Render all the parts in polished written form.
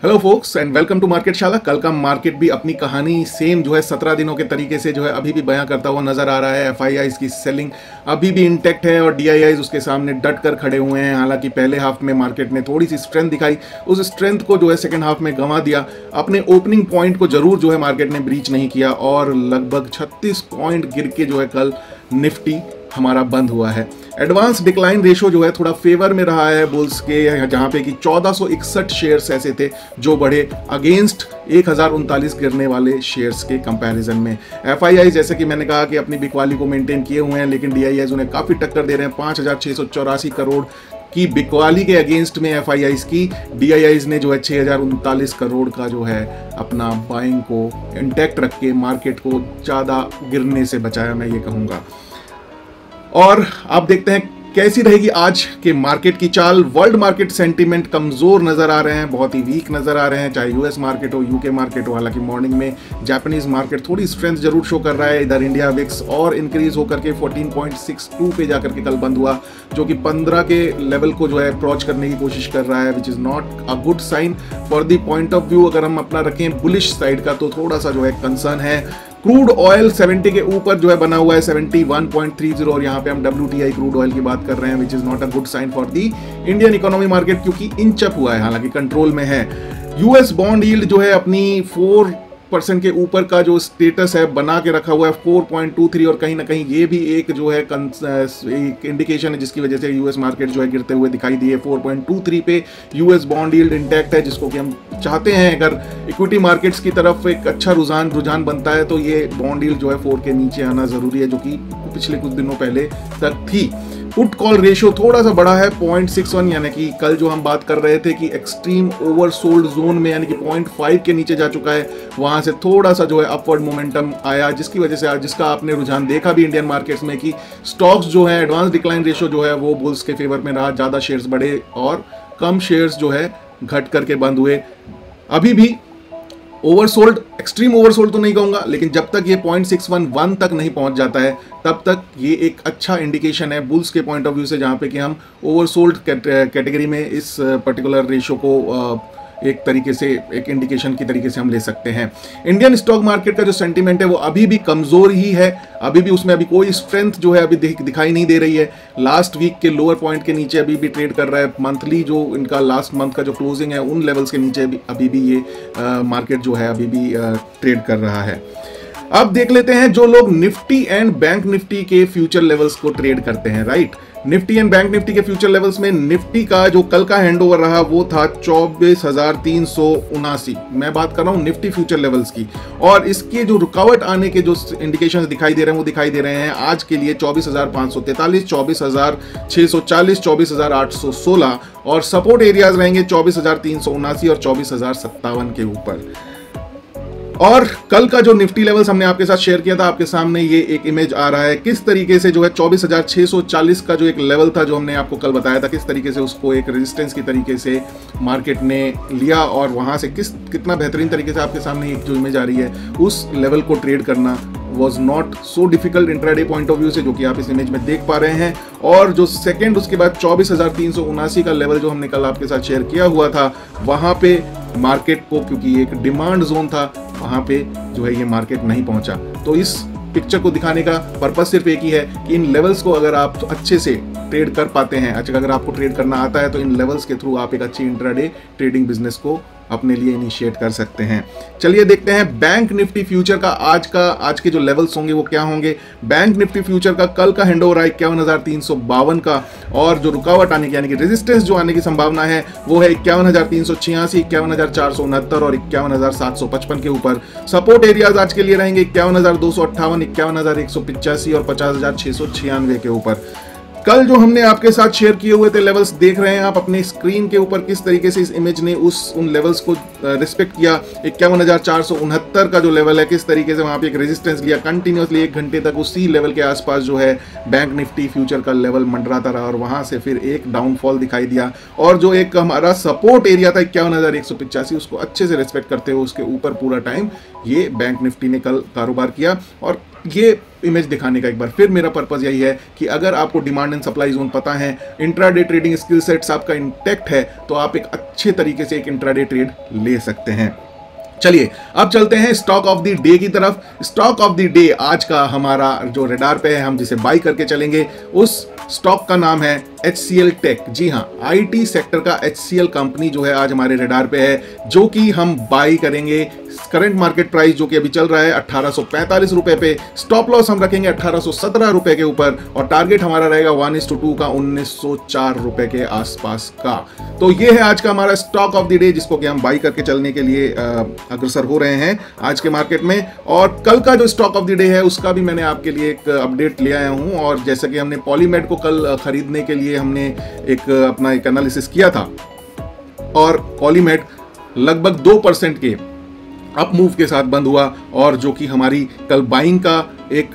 Hello folks and welcome to market Shala. कल का market भी अपनी कहानी सेम जो है 17 दिनों के तरीके से जो है अभी भी बयां करता हुआ नजर आ रहा है। एफआईआईज की सेलिंग अभी भी इंटैक्ट है और डीआईआईज उसके सामने डट कर खड़े हुए हैं। हालांकि पहले हाफ में मार्केट ने थोड़ी सी स्ट्रेंथ दिखाई, उस स्ट्रेंथ को जो है सेकेंड हाफ में गंवा दिया। अपने ओपनिंग पॉइंट को जरूर जो है मार्केट ने ब्रीच नहीं किया और लगभग 36 पॉइंट गिर के जो है कल निफ्टी हमारा बंद हुआ है। एडवांस डिक्लाइन रेशो जो है थोड़ा फेवर में रहा है बुल्स के, जहां पे कि 1461 शेयर्स ऐसे थे जो बढ़े अगेंस्ट 1039 गिरने वाले शेयर्स के कंपैरिजन में। एफआईआई जैसे कि मैंने कहा कि अपनी बिकवाली को मेंटेन किए हुए हैं, लेकिन डीआईआई उन्हें काफी टक्कर दे रहे हैं। 5684 करोड़ की बिकवाली के अगेंस्ट में एफआईआईज की डीआईआईज ने जो है 6039 करोड़ का जो है अपना बाइंग को इंटैक्ट रख के मार्केट को ज़्यादा गिरने से बचाया, मैं ये कहूँगा। और आप देखते हैं कैसी रहेगी आज के मार्केट की चाल। वर्ल्ड मार्केट सेंटीमेंट कमजोर नजर आ रहे हैं, बहुत ही वीक नजर आ रहे हैं, चाहे यूएस मार्केट हो यूके मार्केट हो। हालांकि मॉर्निंग में जापानीज मार्केट थोड़ी स्ट्रेंथ जरूर शो कर रहा है। इधर इंडिया विक्स और इंक्रीज होकर के 14.62 पे जाकर के कल बंद हुआ, जो कि 15 के लेवल को जो है अप्रोच करने की कोशिश कर रहा है, which is not a good sign for the point of view. अगर हम अपना रखें बुलिश साइड का तो थोड़ा सा जो है कंसर्न है। क्रूड ऑयल 70 के ऊपर जो है बना हुआ है 71.30, और यहाँ पे हम WTI क्रूड ऑयल की बात कर रहे हैं, which is not a good sign for the Indian economy market, क्योंकि इंच अप हुआ है, हालांकि कंट्रोल में है। यूएस बॉन्ड यील्ड जो है अपनी 4% के ऊपर का जो स्टेटस है बना के रखा हुआ है 4.23, और कहीं ना कहीं ये भी एक जो है एक इंडिकेशन है जिसकी वजह से यूएस मार्केट जो है गिरते हुए दिखाई दिए। 4.23 पे यूएस बॉन्ड यील्ड इंटैक्ट है, जिसको कि हम चाहते हैं अगर इक्विटी मार्केट्स की तरफ एक अच्छा रुझान बनता है तो ये बॉन्ड यील्ड जो है 4 के नीचे आना जरूरी है, जो कि पिछले कुछ दिनों पहले तक थी। पुट कॉल रेशियो थोड़ा सा बड़ा है 0.61, यानी कि कल जो हम बात कर रहे थे कि एक्सट्रीम ओवरसोल्ड जोन में, यानी कि 0.5 के नीचे जा चुका है, वहां से थोड़ा सा जो है अपवर्ड मोमेंटम आया, जिसकी वजह से जिसका आपने रुझान देखा भी इंडियन मार्केट्स में कि स्टॉक्स जो है एडवांस डिक्लाइन रेशियो जो है वो बुल्स के फेवर में रहा, ज्यादा शेयर्स बढ़े और कम शेयर्स जो है घट करके बंद हुए। अभी भी ओवरसोल्ड, एक्सट्रीम ओवरसोल्ड तो नहीं कहूंगा, लेकिन जब तक ये 0.611 तक नहीं पहुंच जाता है तब तक ये एक अच्छा इंडिकेशन है बुल्स के पॉइंट ऑफ व्यू से, जहां पे कि हम ओवरसोल्ड कैटेगरी में इस पर्टिकुलर रेशियो को एक तरीके से एक इंडिकेशन की तरीके से हम ले सकते हैं। इंडियन स्टॉक मार्केट का जो सेंटीमेंट है वो अभी भी कमजोर ही है, अभी भी उसमें अभी कोई स्ट्रेंथ जो है अभी दिखाई नहीं दे रही है। लास्ट वीक के लोअर पॉइंट के नीचे अभी भी ट्रेड कर रहा है। मंथली जो इनका लास्ट मंथ का जो क्लोजिंग है उन लेवल्स के नीचे अभी भी ये मार्केट जो है अभी भी ट्रेड कर रहा है। अब देख लेते हैं जो लोग निफ्टी एंड बैंक निफ्टी के फ्यूचर लेवल्स को ट्रेड करते हैं, right. Nifty and bank Nifty के फ्यूचर लेवल्स में निफ्टी का जो कल का हैंडओवर रहा वो था 24,379। मैं बात कर रहा हूं निफ्टी फ्यूचर लेवल्स की, और इसके जो रुकावट आने के जो इंडिकेशंस दिखाई दे रहे हैं वो दिखाई दे रहे हैं आज के लिए 24,543, 24,640, 24,816, और सपोर्ट एरियाज रहेंगे 24,379 और 24,057 के ऊपर। और कल का जो निफ्टी लेवल्स हमने आपके साथ शेयर किया था, आपके सामने ये एक इमेज आ रहा है किस तरीके से जो है 24,640 का जो एक लेवल था जो हमने आपको कल बताया था, किस तरीके से उसको एक रेजिस्टेंस की तरीके से मार्केट ने लिया, और वहां से कितना बेहतरीन तरीके से आपके सामने एक जो इमेज आ रही है उस लेवल को ट्रेड करना was not so difficult intraday point of view से, जो कि आप इस इमेज में देख पा रहे हैं। और जो सेकंड उसके बाद 24,379 का लेवल जो हमने कल आपके साथ शेयर किया हुआ था, वहां पे मार्केट को, क्योंकि एक डिमांड जोन था, वहां पे जो है ये मार्केट नहीं पहुंचा। तो इस पिक्चर को दिखाने का पर्पस सिर्फ एक ही है कि इन लेवल्स को अगर आप अच्छे से ट्रेड कर पाते हैं, अगर आपको ट्रेड करना आता है, तो इन लेवल्स के थ्रू आप एक अच्छी इंट्राडे ट्रेडिंग बिजनेस को अपने लिए इनिशिएट कर सकते हैं। चलिए देखते हैं बैंक निफ्टी फ्यूचर का आज के जो लेवल्स होंगे वो क्या होंगे। बैंक निफ्टी फ्यूचर का कल का हैंडओवर है 51,352 का, और जो रुकावट आने की, यानी कि रेजिस्टेंस जो आने की संभावना है वो है 51,386, 51,469 और 51,755 के ऊपर। सपोर्ट एरियाज आज के लिए रहेंगे 51,258, 51,185 और 50,696 के ऊपर। कल जो हमने आपके साथ शेयर किए हुए थे लेवल्स देख रहे हैं आप अपने स्क्रीन के ऊपर, किस तरीके से इस इमेज ने उन लेवल्स को रिस्पेक्ट किया। 51,469 का जो लेवल है, किस तरीके से वहां पे एक रेजिस्टेंस लिया, कंटिन्यूअसली 1 घंटे तक उसी लेवल के आसपास जो है बैंक निफ्टी फ्यूचर का लेवल मंडराता रहा, और वहां से फिर एक डाउनफॉल दिखाई दिया, और जो एक हमारा सपोर्ट एरिया था 51,185, उसको अच्छे से रिस्पेक्ट करते हुए उसके ऊपर पूरा टाइम ये बैंक निफ्टी ने कल कारोबार किया। और ये इमेज दिखाने का एक बार फिर मेरा पर्पस यही है कि अगर आपको डिमांड एंड सप्लाई जोन पता है, इंट्राडे ट्रेडिंग स्किल सेट्स आपका इंटैक्ट है, तो आप एक अच्छे तरीके से एक इंट्राडे ट्रेड ले सकते हैं। चलिए अब चलते हैं स्टॉक ऑफ द डे की तरफ। स्टॉक ऑफ द डे आज का हमारा जो रडार पे है, हम जिसे बाई करके चलेंगे, उस स्टॉक का नाम है HCL टेक। जी हाँ, आईटी सेक्टर का HCL कंपनी जो है आज हमारे रडार पे है, जो कि हम बाई करेंगे। करंट मार्केट प्राइस जो कि अभी चल रहा है 1845 रुपए पे, स्टॉप लॉस हम रखेंगे 1817 रुपए के ऊपर, और टारगेट हमारा रहेगा 1:2 का 1904 रुपए के आसपास का। तो ये है आज का हमारा स्टॉक ऑफ द डे, जिसको कि हम बाई करके चलने के लिए अग्रसर हो रहे हैं आज के मार्केट में। और कल का जो स्टॉक ऑफ द डे है उसका भी मैंने आपके लिए एक अपडेट ले आया हूं। और जैसे कि हमने पॉलीमेड को कल खरीदने के लिए हमने एक अपना एक एनालिसिस किया था, और पॉलीमेड लगभग 2% के अप मूव के साथ बंद हुआ, और जो कि हमारी कल बाइंग का एक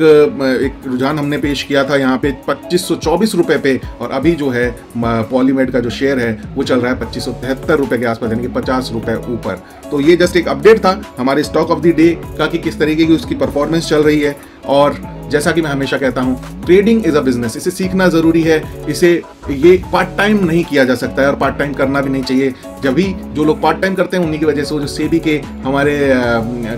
रुझान हमने पेश किया था यहाँ पे 2524 रुपए पे, और अभी जो है पॉलीमेड का जो शेयर है वो चल रहा है 2573 रुपए के आसपास, यानी कि 50 रुपए ऊपर। तो ये जस्ट एक अपडेट था हमारे स्टॉक ऑफ द डे का कि किस तरीके की उसकी परफॉर्मेंस चल रही है। और जैसा कि मैं हमेशा कहता हूं, ट्रेडिंग इज अ बिजनेस, इसे सीखना जरूरी है, इसे ये पार्ट टाइम नहीं किया जा सकता है, और पार्ट टाइम करना भी नहीं चाहिए। जब भी जो लोग पार्ट टाइम करते हैं उन्हीं की वजह से वो जो सेबी के हमारे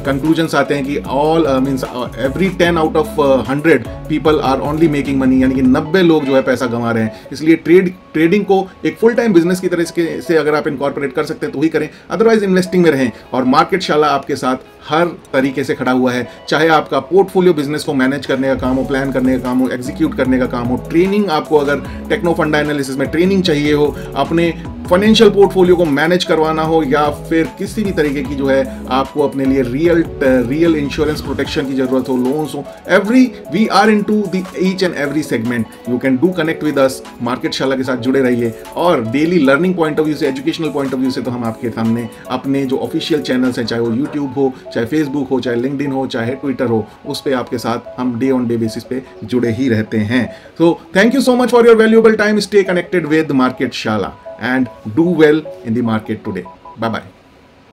कंक्लूजन्स आते हैं कि all means every 10 out of 100 people are only making money, यानी कि 90 लोग जो है पैसा कमा रहे हैं। इसलिए ट्रेडिंग को एक फुल टाइम बिजनेस की तरह से अगर आप इनकॉर्पोरेट कर सकते हैं तो ही करें, अदरवाइज इन्वेस्टिंग में रहें। और मार्केट शाला आपके साथ हर तरीके से खड़ा हुआ है, चाहे आपका पोर्टफोलियो बिजनेस को मैनेज करने का काम हो, प्लान करने का काम हो, एग्जीक्यूट करने का काम हो, ट्रेनिंग आपको अगर टेक्नो फंडा एनालिसिस में ट्रेनिंग चाहिए हो, अपने फाइनेंशियल पोर्टफोलियो को मैनेज करवाना हो, या फिर किसी भी तरीके की जो है आपको अपने लिए रियल इंश्योरेंस प्रोटेक्शन की जरूरत हो, लोन्स हो, we are into the each and every segment. You can do connect with us, market Shala के साथ जुड़े रहिए। और daily learning point of view से, एजुकेशनल पॉइंट ऑफ व्यू से तो हम आपके सामने अपने जो ऑफिशियल चैनल्स हैं, चाहे वो यूट्यूब हो, चाहे फेसबुक हो, चाहे लिंक्डइन हो, चाहे ट्विटर हो, उस पर आपके साथ हम डे ऑन डे बेसिस पे जुड़े ही रहते हैं। So thank you so much for your valuable time. Stay connected with Market Shala and do well in the market today. Bye bye.